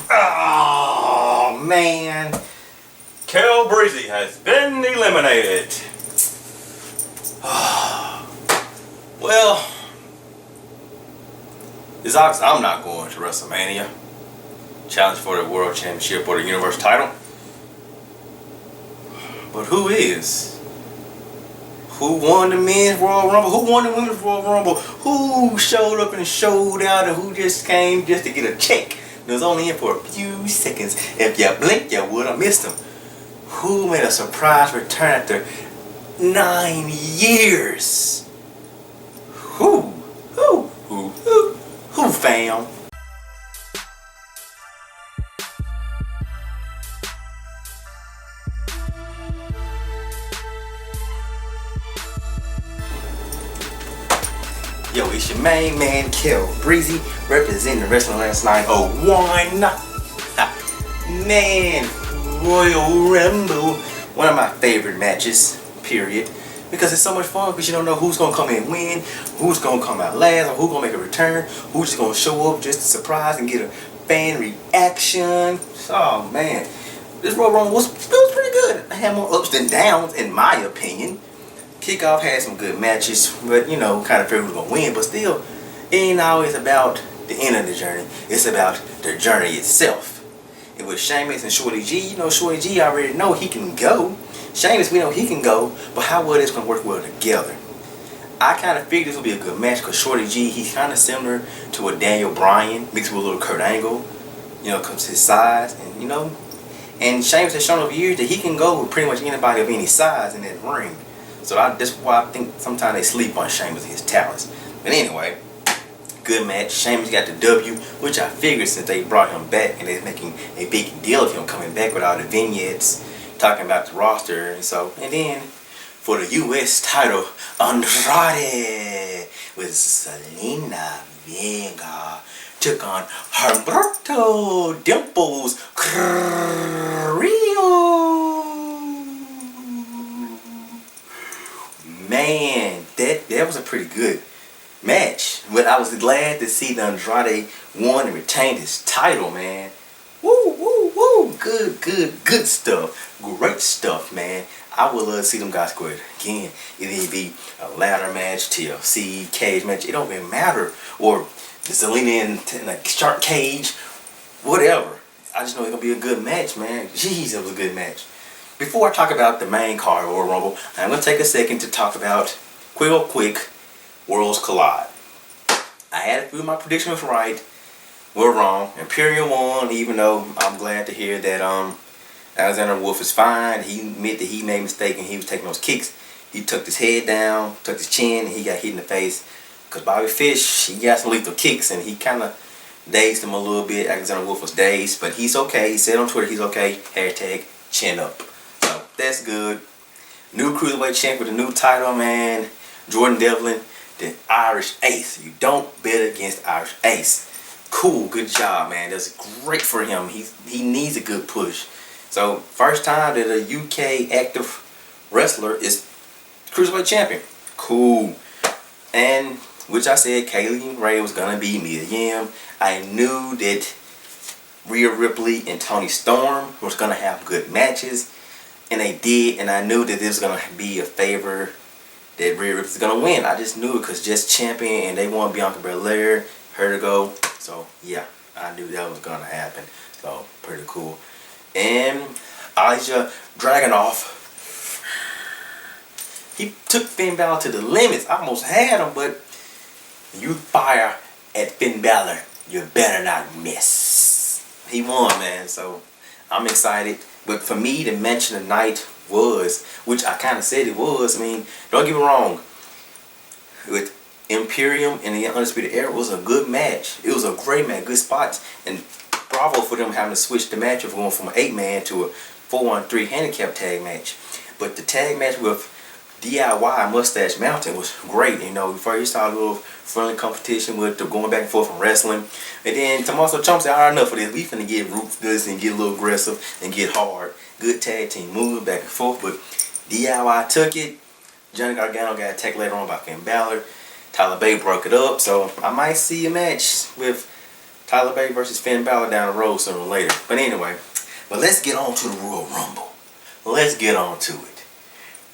Oh, man. Kel Breezy has been eliminated. Well, it's obvious I'm not going to WrestleMania. Challenge for the World Championship or the Universal title. But who is? Who won the men's Royal Rumble? Who won the women's Royal Rumble? Who showed up and showed out, and who just came just to get a check? It was only in for a few seconds. If you blinked, you would have missed him. Who made a surprise return after 9 years? Who, fam? Yo, it's your main man, Kel Breezy, representing the Wrestling Last 901. Man, Royal Rumble, one of my favorite matches, period. Because it's so much fun, because you don't know who's going to come in and win, who's going to come out last, or who's going to make a return, who's just going to show up just to surprise and get a fan reaction. Oh, man. This Royal Rumble was pretty good. I had more ups than downs, in my opinion. Kickoff had some good matches, but you know, kind of figured who was gonna win. But still, it ain't always about the end of the journey. It's about the journey itself. And with Sheamus and Shorty G, you know, Shorty G already know he can go. Sheamus, we know he can go, but how well it's gonna work well together? I kind of figured this would be a good match because Shorty G, he's kind of similar to a Daniel Bryan mixed with a little Kurt Angle. You know, comes his size, and you know, and Sheamus has shown over years that he can go with pretty much anybody of any size in that ring. So that's why I think sometimes they sleep on Sheamus and his talents. But anyway, good match. Sheamus got the W, which I figured since they brought him back and they're making a big deal of him coming back with all the vignettes talking about the roster and so. And then for the U.S. title, Andrade with Selena Vega took on Humberto Dimples Carrillo. Man, that was a pretty good match. But I was glad to see that Andrade won and retained his title, man. Woo, woo, woo. Good stuff. Great stuff, man. I would love to see them guys go again. Either be a ladder match, TLC, cage match. It don't even matter. Or Zelina in a shark cage. Whatever. I just know it's going to be a good match, man. Jeez, it was a good match. Before I talk about the main card Royal Rumble, I'm going to take a second to talk about, quick, Worlds Collide. I had a few of my predictions right. We're wrong. Imperium won, even though I'm glad to hear that Alexander Wolf is fine. He admitted that he made a mistake and he was taking those kicks. He tucked his head down, tucked his chin, and he got hit in the face. Because Bobby Fish, he got some lethal kicks and he kind of dazed him a little bit. Alexander Wolf was dazed, but he's okay. He said on Twitter he's okay. Hashtag chin up. So that's good. New Cruiserweight champ with a new title, man. Jordan Devlin, the Irish Ace. You don't bet against Irish Ace. Cool, good job, man. That's great for him. He needs a good push. So first time that a UK active wrestler is Cruiserweight champion. Cool. And which I said Kaylee Ray was gonna be Mia Yim. I knew that Rhea Ripley and Toni Storm was gonna have good matches. And they did, and I knew that this was going to be a favor that Rhea Ripley was going to win. I just knew it because just champion, and they want Bianca Belair, her to go. So, yeah, I knew that was going to happen. So, pretty cool. And Elijah Dragunov, he took Finn Balor to the limits. I almost had him, but you fire at Finn Balor, you better not miss. He won, man, so I'm excited. But for me, the match of the night was, which I kind of said it was, I mean, don't get me wrong, with Imperium and the Undisputed Era, it was a good match. It was a great match, good spots, and bravo for them having to switch the match of going from an 8-man to a 4-on-3 handicap tag match. But the tag match with DIY Mustache Mountain was great. You know, before you saw a little friendly competition with the going back and forth from wrestling. And then Tommaso Ciampa said, alright, enough of this. We finna get ruthless and get a little aggressive and get hard. Good tag team moving back and forth. But DIY took it. Johnny Gargano got attacked later on by Finn Balor. Tyler Bate broke it up. So I might see a match with Tyler Bate versus Finn Balor down the road sooner or later. But anyway, but let's get on to the Royal Rumble. Let's get on to it.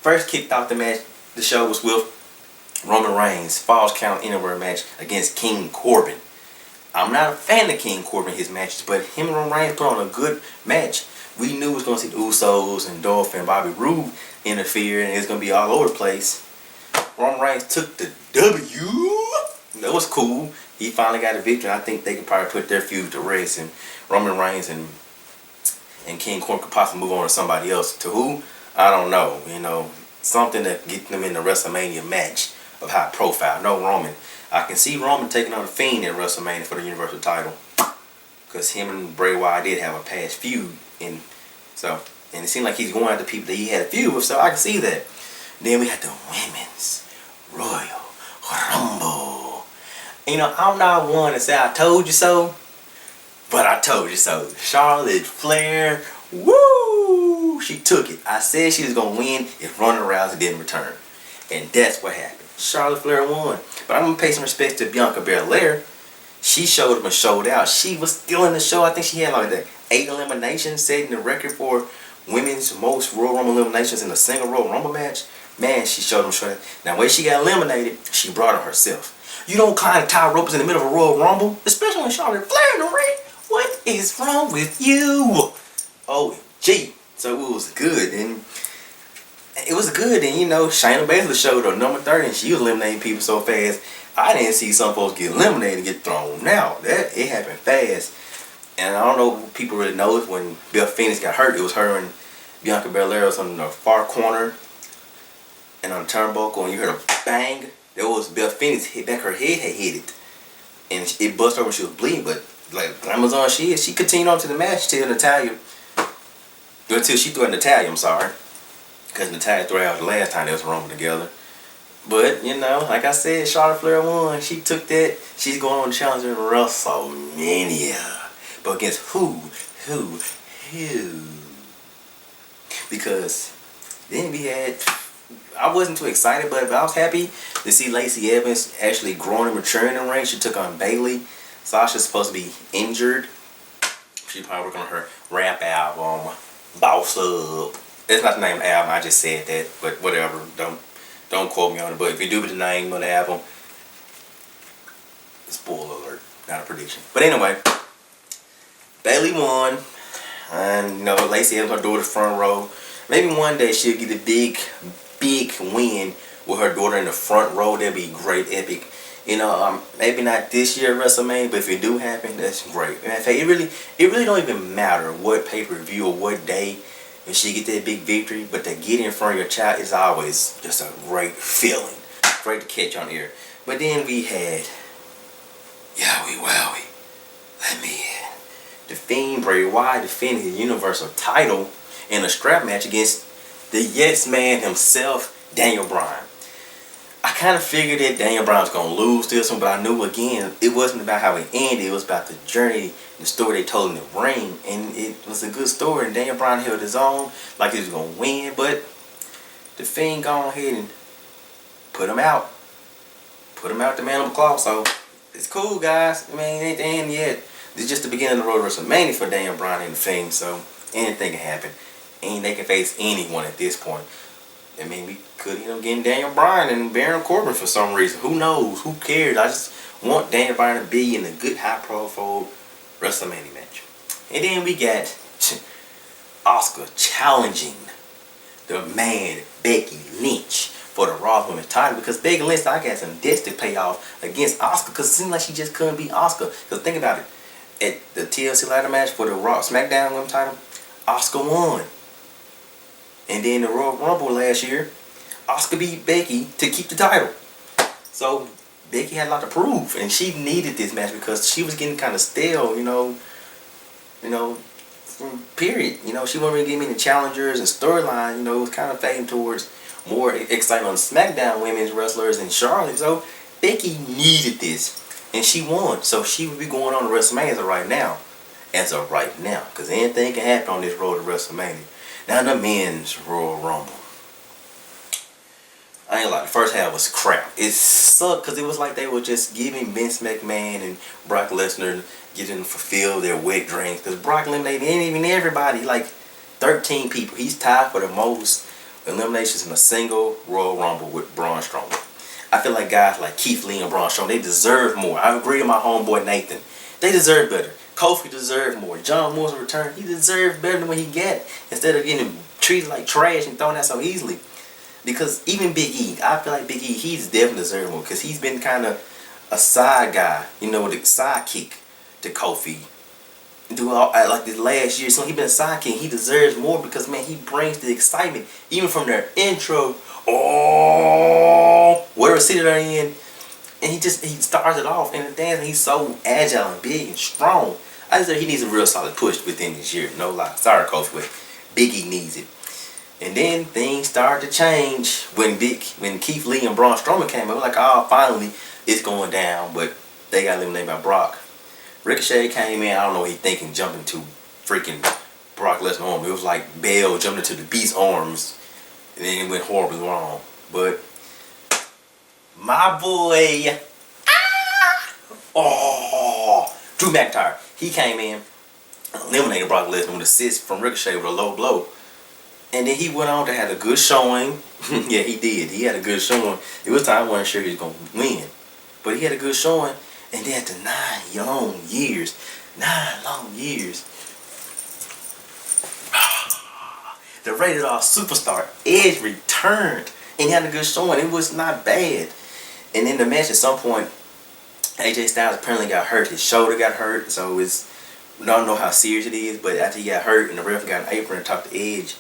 First kicked off the show was with Roman Reigns Falls Count Anywhere match against King Corbin. I'm not a fan of King Corbin, his matches, but him and Roman Reigns put on a good match. We knew we was going to see the Usos and Dolph and Bobby Roode interfere, and it's going to be all over the place. Roman Reigns took the W. That was cool. He finally got a victory. I think they could probably put their feud to rest, and Roman Reigns and King Corbin could possibly move on to somebody else. To who? I don't know. You know, something that get them in the WrestleMania match of high profile. No Roman. I can see Roman taking on the Fiend in WrestleMania for the Universal title, because him and Bray Wyatt did have a past feud, and it seemed like he's going after people that he had a feud with, so I can see that. Then we had the Women's Royal Rumble. You know, I'm not one to say I told you so, but I told you so. Charlotte Flair, woo! She took it. I said she was going to win if Ronda Rousey didn't return. And that's what happened. Charlotte Flair won. But I'm going to pay some respect to Bianca Belair. She showed up and showed out. She was still in the show. I think she had like 8 eliminations, setting the record for women's most Royal Rumble eliminations in a single Royal Rumble match. Man, she showed them showed. Now, when she got eliminated, she brought it herself. You don't climb tie ropes in the middle of a Royal Rumble, especially when Charlotte Flair in the ring. What is wrong with you? OMG. So it was good, and you know, Shayna Baszler showed her number 30, and she was eliminating people so fast. I didn't see some folks get eliminated and get thrown out. It happened fast. And I don't know if people really know it. When Beth Phoenix got hurt, it was her and Bianca Belair was on the far corner and on the turnbuckle, and you heard a bang. There was Beth Phoenix hit back, her head had hit it, and it busted her when she was bleeding. But like Amazon, she continued on to the match till she threw out Natalya. I'm sorry, because Natalya threw out the last time they was roaming together. But you know, like I said, Charlotte Flair won. She took that. She's going on to challenge in WrestleMania. But against who? Because then we had, I wasn't too excited, but I was happy to see Lacey Evans actually growing and maturing in the ring. She took on Bayley. Sasha's supposed to be injured. She's probably working on her rap album, Boss Up. That's not the name of the album, I just said that, but whatever. Don't quote me on it, but if you do with the name of the album, spoiler alert, not a prediction. But anyway, Bayley won, and you know, Lacey Evans, her daughter's front row. Maybe one day she'll get a big win with her daughter in the front row. That'd be great, epic. You know, maybe not this year at WrestleMania, but if it do happen, that's great. And in fact, it really don't even matter what pay-per-view or what day and she get that big victory, but to get in front of your child is always just a great feeling. Great to catch on here. But then we had Yowie Wowie. Let me in. The Fiend Bray Wyatt defending his Universal title in a strap match against the Yes Man himself, Daniel Bryan. I kind of figured that Daniel Bryan was going to lose this one, but I knew again, it wasn't about how it ended. It was about the journey, the story they told in the ring. And it was a good story, and Daniel Bryan held his own like he was going to win. But the Fiend gone ahead and put him out. Put him out the man of the claw. So it's cool, guys. I mean, it ain't the end yet. This is just the beginning of the road to WrestleMania for Daniel Bryan and the Fiend. So anything can happen. And they can face anyone at this point. I mean, we could end up getting Daniel Bryan and Baron Corbin for some reason. Who knows? Who cares? I just want Daniel Bryan to be in a good, high-profile WrestleMania match. And then we got Asuka challenging the man, Becky Lynch, for the Raw Women's title. Because Becky Lynch, I got some debts to pay off against Asuka. Because it seemed like she just couldn't beat Asuka. Because think about it. At the TLC ladder match for the Raw SmackDown Women's title, Asuka won. And then the Royal Rumble last year, Asuka beat Becky to keep the title. So Becky had a lot to prove, and she needed this match because she was getting kind of stale, you know, period. You know, she wasn't really giving me the challengers and storyline. You know, it was kind of fading towards more excitement on SmackDown women's wrestlers and Charlotte. So Becky needed this, and she won. So she would be going on to WrestleMania as of right now, because anything can happen on this road to WrestleMania. Now the men's Royal Rumble. I ain't like the first half was crap. It sucked because it was like they were just giving Vince McMahon and Brock Lesnar getting to fulfill their wet dreams. Because Brock eliminated even everybody, like 13 people. He's tied for the most eliminations in a single Royal Rumble with Braun Strowman. I feel like guys like Keith Lee and Braun Strowman, they deserve more. I agree with my homeboy Nathan. They deserve better. Kofi deserved more. John Morrison return, he deserved better than what he got. Instead of getting treated like trash and thrown out so easily. Because even Big E, I feel like Big E, he's definitely deserved more. Because he's been kind of a side guy, you know, the sidekick to Kofi. Like this last year, so he been a sidekick. He deserves more because, man, he brings the excitement. Even from their intro, whatever city they're in. And he starts it off in the dance, and he's so agile and big and strong. I just think he needs a real solid push within this year. No lie. Sorry, Coach, but Big E needs it. And then things started to change when Keith Lee and Braun Strowman came up. Like, oh, finally, it's going down. But they got eliminated by Brock. Ricochet came in. I don't know what he thinking, jumping to freaking Brock Lesnar's arm. It was like Bell jumping into the Beast's arms. And then it went horribly wrong. But my boy, Drew McIntyre, he came in, eliminated Brock Lesnar with an assist from Ricochet with a low blow. And then he went on to have a good showing. Yeah, he did. He had a good showing. It was time I wasn't sure he was going to win. But he had a good showing. And then after 9 long years, the rated R superstar Edge returned. And he had a good showing. It was not bad. And in the match at some point, AJ Styles apparently got hurt. His shoulder got hurt. So I don't know how serious it is. But after he got hurt and the ref got an apron and talked to Edge,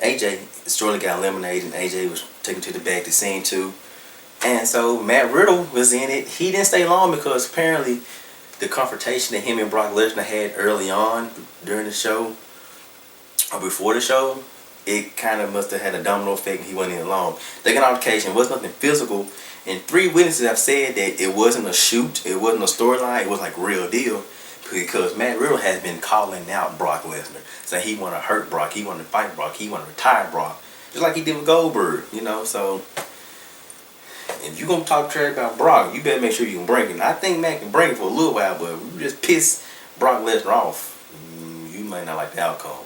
AJ shortly got eliminated, and AJ was taken to the back to scene 2. And so Matt Riddle was in it. He didn't stay long because apparently the confrontation that him and Brock Lesnar had early on during the show, or before the show, it kind of must have had a domino effect and he wasn't in long. They got an altercation. It wasn't nothing physical. And 3 witnesses have said that it wasn't a shoot. It wasn't a storyline. It was like real deal. Because Matt Riddle has been calling out Brock Lesnar. Saying he want to hurt Brock. He want to fight Brock. He want to retire Brock. Just like he did with Goldberg. You know, so if you're going to talk trash about Brock, you better make sure you can bring it. And I think Matt can bring it for a little while. But if you just piss Brock Lesnar off, you might not like the outcome.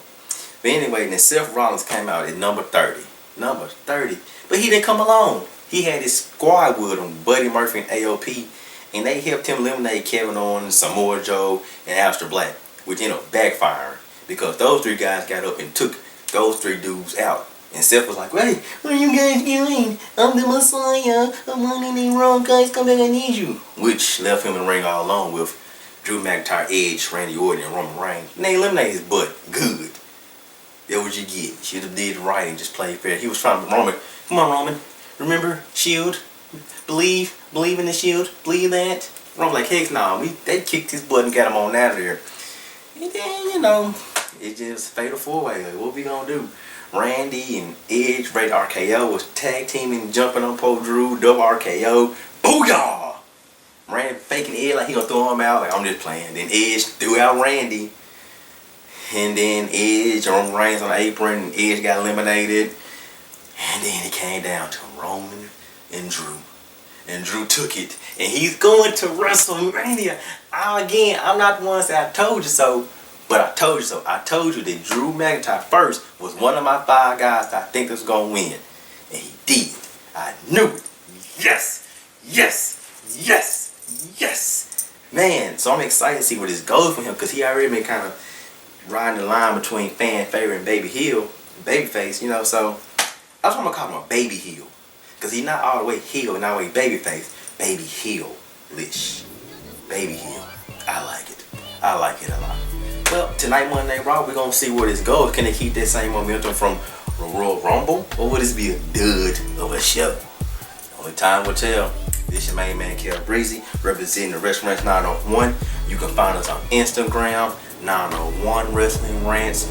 But anyway, then Seth Rollins came out at number 30. Number 30. But he didn't come alone. He had his squad with him, Buddy Murphy and AOP. And they helped him eliminate Kevin Owens, Samoa Joe, and Aleister Black. Which ended up backfiring. Because those 3 guys got up and took those 3 dudes out. And Seth was like, "Hey, what are you guys doing? I'm the Messiah. I'm running the wrong guys. Come back, I need you." Which left him in the ring all alone with Drew McIntyre, Edge, Randy Orton, and Roman Reigns. And they eliminated his butt. Good. That's what you get. Should have did right and just played fair. He was trying to Roman. Come on, Roman. Remember, Shield. Believe in the Shield. Believe that. Roman like, heck no. They kicked his butt and got him on out of there. And then, you know, it just fatal 4-way. Like, what we gonna do? Randy and Edge, Ray RKO was tag teaming, jumping on Paul Drew, double RKO. Booyah! Randy faking Edge like he gonna throw him out. Like, I'm just playing. Then Edge threw out Randy. And then Edge, Roman Reigns on the apron. Edge got eliminated. And then it came down to Roman and Drew. And Drew took it. And he's going to WrestleMania. Again, I'm not the one saying I told you so. But I told you so. I told you that Drew McIntyre first was one of my 5 guys that I think was going to win. And he did. I knew it. Yes. Yes. Yes. Yes. Man, so I'm excited to see where this goes for him. Because he already been kind of riding the line between fan favorite and baby heel. Babyface, you know. So that's what I'm going to call him, a baby heel. Because he's not all the way heel, not all the way babyface. Baby heel-ish. Baby heel. I like it. I like it a lot. Well, tonight, Monday Night Raw, we're going to see where this goes. Can they keep that same momentum from Royal Rumble? Or will this be a dud of a show? Only time will tell. This your main man, Kel Breezy, representing the Restaurants 901. You can find us on Instagram, 901 Wrestling Rants,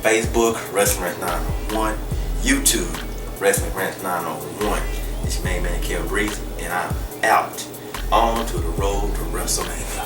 Facebook, Restaurants 901, YouTube, Wrestling Rants 901. This your main man, Kel Breezy, and I'm out. On to the road to WrestleMania.